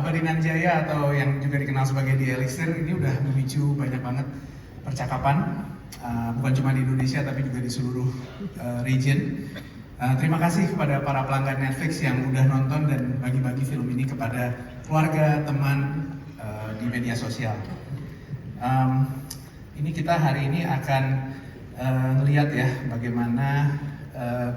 Abadinan Jaya atau yang juga dikenal sebagai The Elixir ini udah memicu banyak banget percakapan, bukan cuma di Indonesia tapi juga di seluruh region. Terima kasih kepada para pelanggan Netflix yang udah nonton dan bagi-bagi film ini kepada keluarga, teman di media sosial. Ini kita hari ini akan lihat ya bagaimana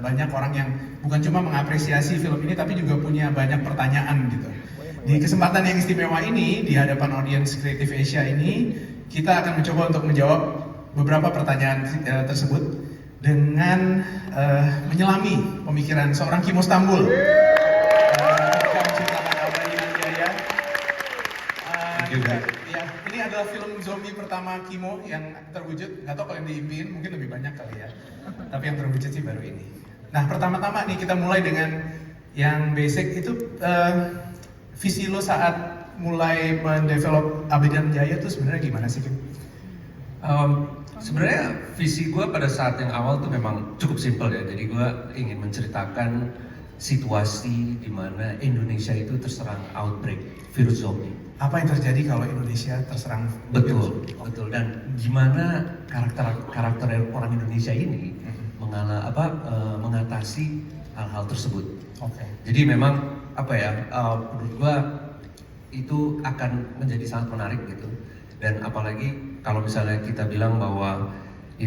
banyak orang yang bukan cuma mengapresiasi film ini tapi juga punya banyak pertanyaan gitu. Di kesempatan yang istimewa ini di hadapan audiens Creative Asia ini kita akan mencoba untuk menjawab beberapa pertanyaan tersebut dengan menyelami pemikiran seorang Kimo Stambul ketika menciptakan Abadinan Jaya. Ya, ini adalah film zombie pertama Kimo yang terwujud. Nggak tahu kalau yang diimpiin mungkin lebih banyak kali ya. Tapi yang terwujud sih baru ini. Nah, pertama-tama nih kita mulai dengan yang basic itu visi lo saat mulai mendevelop Abadinan Jaya itu sebenarnya gimana sih, Kim? Sebenarnya visi gue pada saat yang awal tuh memang cukup simpel ya. Jadi gue ingin menceritakan situasi di mana Indonesia itu terserang outbreak virus zombie. Apa yang terjadi kalau Indonesia terserang Betul, virus? betul. Dan gimana karakter orang Indonesia ini mengatasi hal-hal tersebut. Oke. Jadi memang menurut gua itu akan menjadi sangat menarik gitu. Dan apalagi kalau misalnya kita bilang bahwa di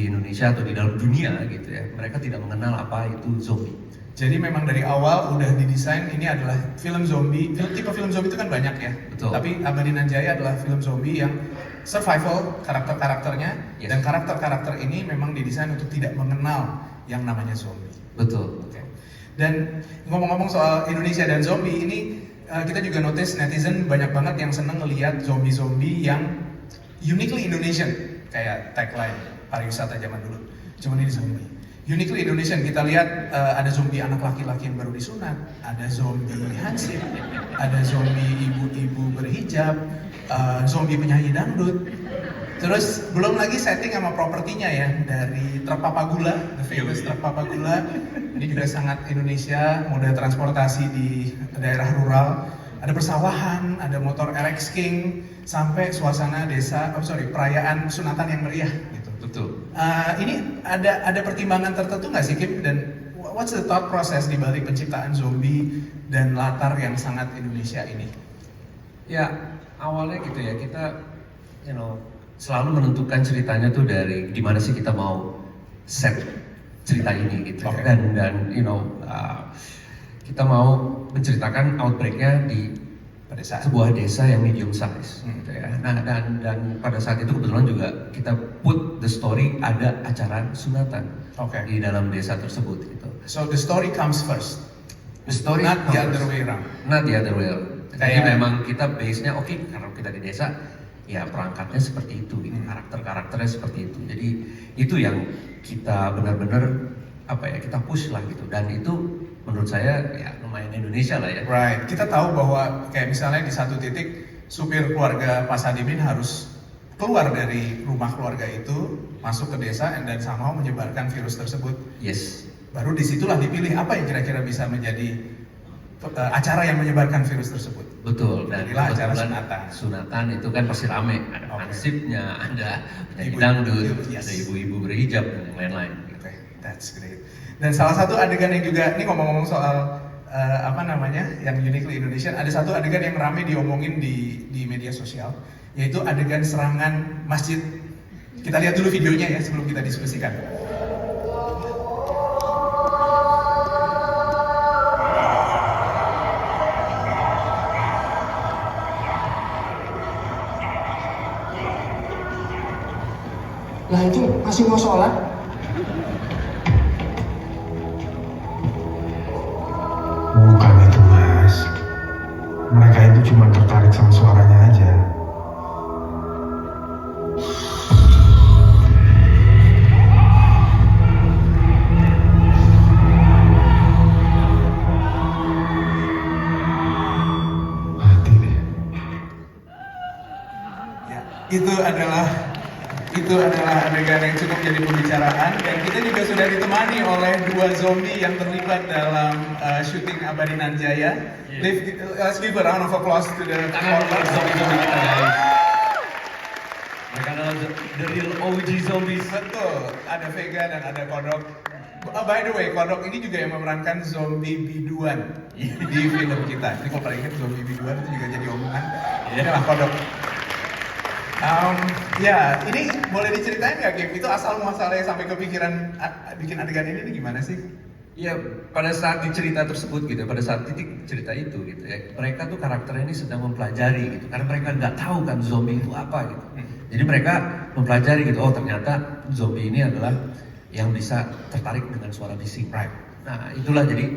Indonesia atau di dalam dunia gitu ya, mereka tidak mengenal apa itu zombie. Jadi memang dari awal udah didesain ini adalah film zombie. Tipe film zombie itu kan banyak ya. Betul. Tapi Abadinan Jaya adalah film zombie yang survival karakter-karakternya, yes. Dan karakter-karakter ini memang didesain untuk tidak mengenal yang namanya zombie. Betul. Oke. Dan ngomong-ngomong soal Indonesia dan zombie ini, kita juga notice netizen banyak banget yang seneng ngelihat zombie-zombie yang uniquely Indonesian, kayak tagline pariwisata zaman dulu. Cuman ini zombie. Uniquely Indonesian, kita lihat ada zombie anak laki-laki yang baru disunat, ada zombie hansip, ada zombie ibu-ibu berhijab, zombie penyanyi dangdut. Terus belum lagi setting sama propertinya ya, dari Truk Papagula, the famous Truk Papagula. Ini juga sangat Indonesia, moda transportasi di daerah rural. Ada persawahan, ada motor RX King, sampai suasana perayaan sunatan yang meriah gitu. Betul. Ini ada pertimbangan tertentu nggak sih, Kim? Dan what's the thought process di balik penciptaan zombie dan latar yang sangat Indonesia ini? Ya awalnya gitu ya, kita selalu menentukan ceritanya tuh dari gimana sih kita mau set cerita ini gitu. Okay. Dan kita mau menceritakan outbreaknya di sebuah desa yang medium size gitu ya. Nah dan pada saat itu kebetulan juga kita put the story, ada acara sunatan di dalam desa tersebut gitu. So the story comes first. The story not the other way around. Not the other way around. Jadi memang kita base-nya karena kita di desa, ya perangkatnya seperti itu, gitu. Karakter-karakternya seperti itu. Jadi itu yang kita benar-benar kita push lah gitu. Dan itu menurut saya ya lumayan Indonesia lah ya. Right. Kita tahu bahwa kayak misalnya di satu titik supir keluarga Pak Sadimin harus keluar dari rumah keluarga itu, masuk ke desa dan somehow menyebarkan virus tersebut. Yes. Baru disitulah dipilih apa yang kira-kira bisa menjadi acara yang menyebarkan virus tersebut. Betul. Dan acara sunatan. Sunatan itu kan pasti rame, ada hansipnya, ada penyanyi dangdut, ada ibu-ibu berhijab dan yang lain-lain. Okay, that's great. Dan salah satu adegan yang juga, ini ngomong-ngomong soal yang uniquely Indonesian, ada satu adegan yang rame diomongin di media sosial, yaitu adegan serangan masjid. Kita lihat dulu videonya ya sebelum kita diskusikan. Lah itu masih mau sholat? Bukan itu mas, mereka itu cuma tertarik sama suaranya aja. Mati deh. Ya, itu adalah itu adalah adegan yang cukup jadi pembicaraan dan kita juga sudah ditemani oleh dua zombie yang terlibat dalam syuting Abadi Nanjaya. Let's give a round of applause to the zombie kita guys. Mereka adalah the real OG zombies. Betul, ada Vega dan ada Kodok. By the way, Kodok ini juga yang memerankan zombie biduan di film kita. Jadi kalau pada ingat zombie biduan itu juga jadi omongan. Inilah Kodok. Ya, ini boleh diceritain nggak, Kim? Itu asal muasalnya sampai kepikiran bikin adegan ini gimana sih? Ya, pada saat di cerita tersebut gitu, pada saat titik cerita itu gitu ya, mereka tuh karakternya ini sedang mempelajari gitu, karena mereka nggak tahu kan zombie itu apa gitu. Jadi mereka mempelajari gitu, oh ternyata zombie ini adalah yang bisa tertarik dengan suara bising. Right. Nah itulah jadi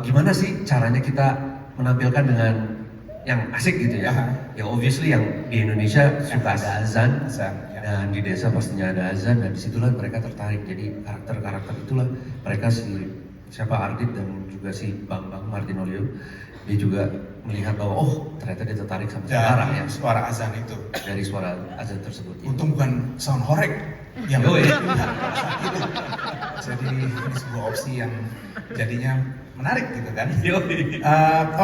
gimana sih caranya kita menampilkan dengan yang asik gitu ya. Ya obviously yang di Indonesia suka ada azan. Ya. Dan di desa pastinya ada azan dan disitulah mereka tertarik. Jadi karakter-karakter itulah mereka siapa Ardit dan juga si Bambang Martinolio, dia juga melihat bahwa oh ternyata dia tertarik sama suara azan itu. Dari suara azan tersebut. Untung bukan sound horeg yang Oh, iya. itu. Jadi ini sebuah opsi yang jadinya menarik gitu kan.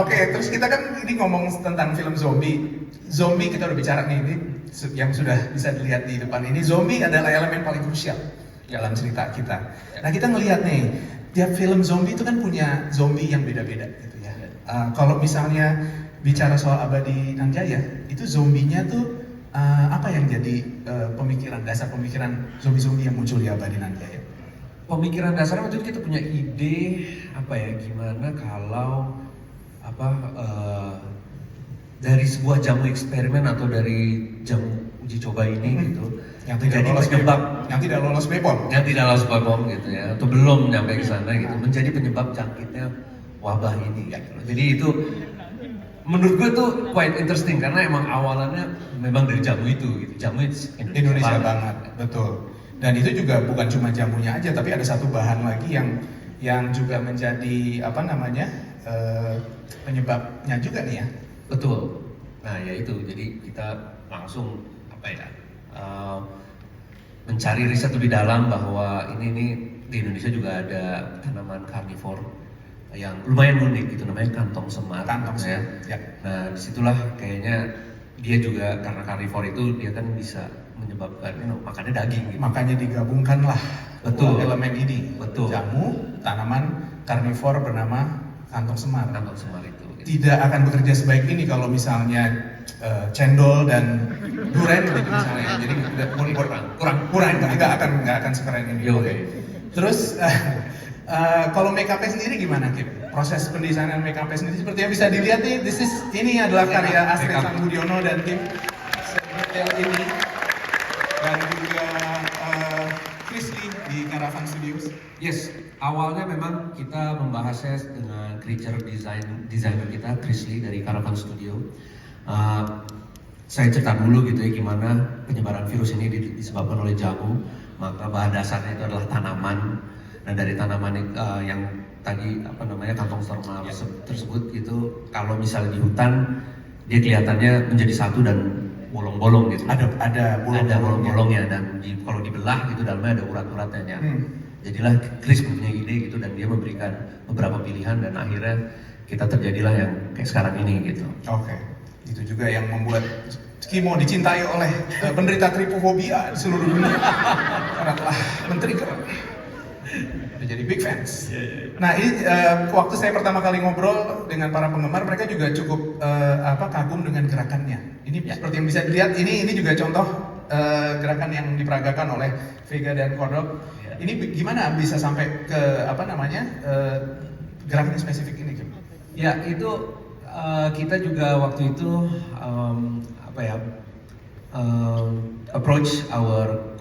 Oke, terus kita kan ini ngomong tentang film zombie. Zombie kita udah bicara nih, ini yang sudah bisa dilihat di depan ini. Zombie adalah elemen paling krusial dalam cerita kita. Nah kita ngelihat nih, tiap film zombie itu kan punya zombie yang beda-beda gitu ya. Kalau misalnya bicara soal Abadi Nanjaya, itu zombinya tuh apa yang jadi dasar pemikiran zombie-zombie yang muncul di Abadi Nanjaya? Pemikiran dasarnya waktu itu kita punya ide apa ya, gimana kalau dari sebuah jamu eksperimen atau dari jamu uji coba ini gitu yang tidak lolos penyebab yang tidak lolos BPOM gitu ya, atau belum nyampe ke sana gitu, menjadi penyebab jangkitnya wabah ini gitu. Jadi itu menurut gue tuh quite interesting karena emang awalannya memang dari jamu itu gitu. Jamu Indonesia banget, betul. Dan itu juga bukan cuma jamunya aja, tapi ada satu bahan lagi yang juga menjadi penyebabnya juga nih ya. Betul. Nah ya itu, jadi kita langsung mencari riset lebih dalam bahwa ini di Indonesia juga ada tanaman karnivor yang lumayan unik gitu, namanya kantong semar. Kantong semar. Ya. Nah disitulah kayaknya dia juga karena karnivor itu dia kan bisa menyebabkan makannya daging gitu. Makanya digabungkanlah betul elemen ini. Betul. Jamu, tanaman karnivor bernama kantong semar. Kantong semar itu. Tidak akan bekerja sebaik ini kalau misalnya cendol dan durian gitu misalnya. Jadi kurang nggak akan sekeren ini. Okay. Terus kalau make up-nya sendiri gimana, Kim? Proses pendesainan make up-nya sendiri seperti yang bisa dilihat nih, ini adalah karya Astrid Sangbudiono dan tim sedetail ini, dan juga Chris Lee di Caravan Studios. Yes, awalnya memang kita membahasnya dengan creature designer kita Chris Lee dari Caravan Studio. Saya cerita dulu gitu ya gimana penyebaran virus ini disebabkan oleh jamu. Maka bahan dasarnya itu adalah tanaman. Nah dari tanaman yang tadi kantong semar tersebut itu kalau misalnya di hutan dia kelihatannya menjadi satu dan bolong-bolong gitu. Ada bolong-bolongnya dan kalau dibelah gitu dalamnya ada urat-uratnya. Jadilah Chris punya ide gitu dan dia memberikan beberapa pilihan dan akhirnya kita terjadilah yang kayak sekarang ini gitu. Oke. Itu juga yang membuat Kimo dicintai oleh penderita tripofobia di seluruh dunia karena telah men-trigger. Jadi big fans. Nah ini waktu saya pertama kali ngobrol dengan para penggemar, mereka juga cukup kagum dengan gerakannya. Ini seperti yang bisa dilihat, ini juga contoh gerakan yang diperagakan oleh Vega dan Kodok. Ini gimana bisa sampai ke gerakan spesifik ini, Kim? Ya itu kita juga waktu itu approach our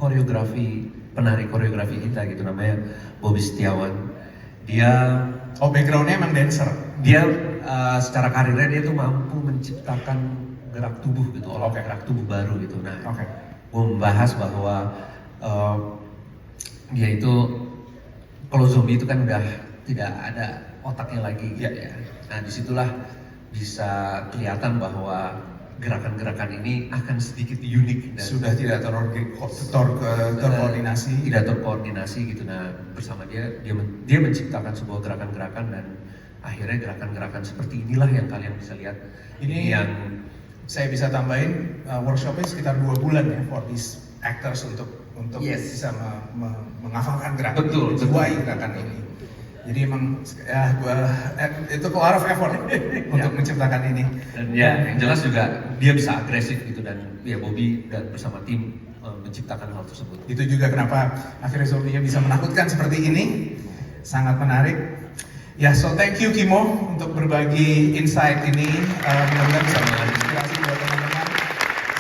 penari koreografi kita gitu, namanya Bobby Setiawan. Dia backgroundnya emang dancer. Dia secara karirnya dia tuh mampu menciptakan gerak tubuh gitu, gerak tubuh baru gitu. Nah, gue membahas bahwa dia itu kalau zombie itu kan udah tidak ada otaknya lagi gitu ya. Nah disitulah bisa kelihatan bahwa gerakan-gerakan ini akan sedikit unik dan Sudah tidak terkoordinasi. tidak terkoordinasi gitu. Nah, bersama dia menciptakan sebuah gerakan-gerakan dan akhirnya gerakan-gerakan seperti inilah yang kalian bisa lihat. Ini yang saya bisa tambahin workshopnya sekitar 2 bulan ya for these actors untuk Yes. bisa menghafalkan gerakan, Betul, menjiwai betul. gerakan ini. Jadi emang ya itu a lot of effort untuk menciptakan ini. Dan ya, yang jelas juga dia bisa agresif gitu dan ya Bobby dan bersama tim menciptakan hal tersebut. Itu juga kenapa akhirnya zombie-nya bisa menakutkan seperti ini. Sangat menarik. Ya, so thank you Kimo untuk berbagi insight ini. Mudah-mudahan bisa menginspirasi buat teman-teman.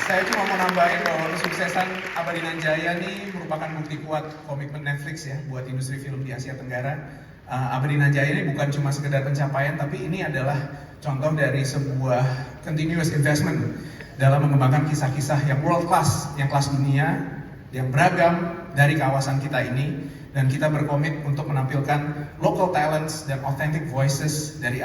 Saya cuma mau nambahin bahwa kesuksesan Abadinan Jaya ini merupakan bukti kuat komitmen Netflix ya buat industri film di Asia Tenggara. Abadinan Jaya ini bukan cuma sekedar pencapaian, tapi ini adalah contoh dari sebuah continuous investment dalam mengembangkan kisah-kisah yang world class, yang kelas dunia, yang beragam dari kawasan kita ini. Dan kita berkomit untuk menampilkan local talents dan authentic voices dari